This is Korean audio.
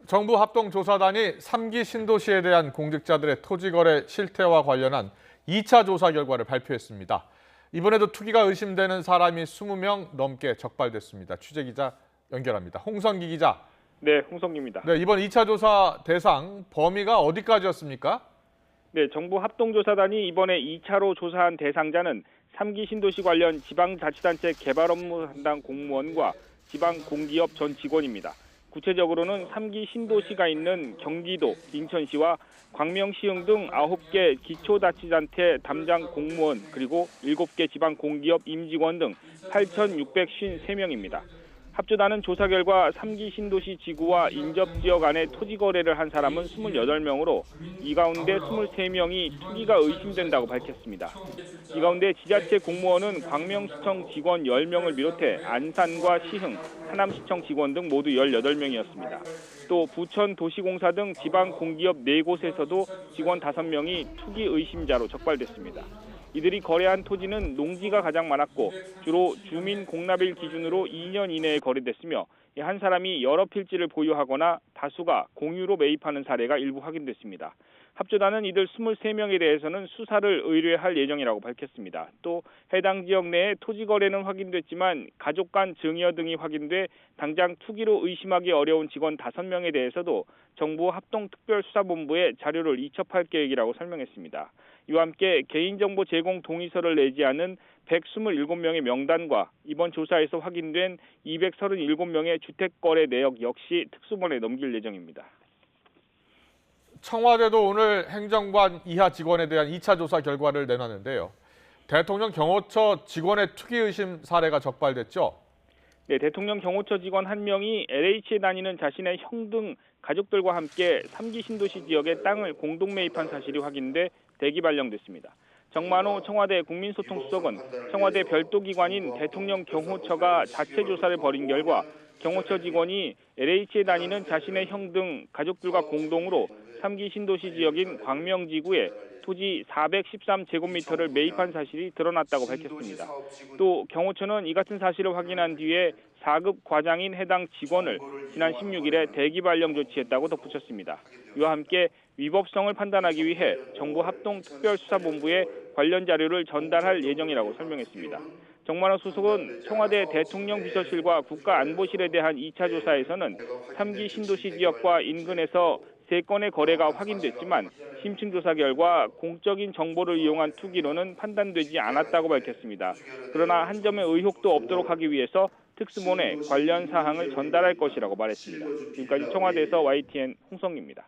정부 합동조사단이 3기 신도시에 대한 공직자들의 토지거래 실태와 관련한 2차 조사 결과를 발표했습니다. 이번에도 투기가 의심되는 사람이 20명 넘게 적발됐습니다. 취재기자 연결합니다. 홍성기 기자. 네, 홍성기입니다. 네, 이번 2차 조사 대상 범위가 어디까지였습니까? 네, 정부 합동조사단이 이번에 2차로 조사한 대상자는 3기 신도시 관련 지방자치단체 개발 업무 담당 공무원과 지방공기업 전 직원입니다. 구체적으로는 3기 신도시가 있는 경기도, 인천시와 광명시흥 등 9개 기초자치단체 담당 공무원 그리고 7개 지방공기업 임직원 등 8,653명입니다. 합조단은 조사 결과 3기 신도시 지구와 인접지역 안에 토지 거래를 한 사람은 28명으로 이 가운데 23명이 투기가 의심된다고 밝혔습니다. 이 가운데 지자체 공무원은 광명시청 직원 10명을 비롯해 안산과 시흥, 하남시청 직원 등 모두 18명이었습니다. 또 부천 도시공사 등 지방 공기업 4곳에서도 직원 5명이 투기 의심자로 적발됐습니다. 이들이 거래한 토지는 농지가 가장 많았고 주로 주민 공납일 기준으로 2년 이내에 거래됐으며 한 사람이 여러 필지를 보유하거나 다수가 공유로 매입하는 사례가 일부 확인됐습니다. 합조단은 이들 23명에 대해서는 수사를 의뢰할 예정이라고 밝혔습니다. 또 해당 지역 내에 토지 거래는 확인됐지만 가족 간 증여 등이 확인돼 당장 투기로 의심하기 어려운 직원 5명에 대해서도 정부 합동특별수사본부에 자료를 이첩할 계획이라고 설명했습니다. 이와 함께 개인정보 제공 동의서를 내지 않은 127명의 명단과 이번 조사에서 확인된 237명의 주택거래 내역 역시 특수본에 넘길 예정입니다. 청와대도 오늘 행정관 이하 직원에 대한 2차 조사 결과를 내놨는데요. 대통령 경호처 직원의 투기 의심 사례가 적발됐죠? 네, 대통령 경호처 직원 1명이 LH에 다니는 자신의 형 등 가족들과 함께 3기 신도시 지역에 땅을 공동 매입한 사실이 확인돼 대기 발령됐습니다. 정만호 청와대 국민소통수석은 청와대 별도 기관인 대통령 경호처가 자체 조사를 벌인 결과 경호처 직원이 LH에 다니는 자신의 형 등 가족들과 공동으로 3기 신도시 지역인 광명지구에 토지 413제곱미터를 매입한 사실이 드러났다고 밝혔습니다. 또 경호처는 이 같은 사실을 확인한 뒤에 4급 과장인 해당 직원을 지난 16일에 대기 발령 조치했다고 덧붙였습니다. 이와 함께 위법성을 판단하기 위해 정부 합동특별수사본부에 관련 자료를 전달할 예정이라고 설명했습니다. 정만호 수석은 청와대 대통령 비서실과 국가안보실에 대한 2차 조사에서는 3기 신도시 지역과 인근에서 3건의 거래가 확인됐지만 심층 조사 결과 공적인 정보를 이용한 투기로는 판단되지 않았다고 밝혔습니다. 그러나 한 점의 의혹도 없도록 하기 위해서 특수본에 관련 사항을 전달할 것이라고 말했습니다. 지금까지 청와대에서 YTN 홍성기입니다.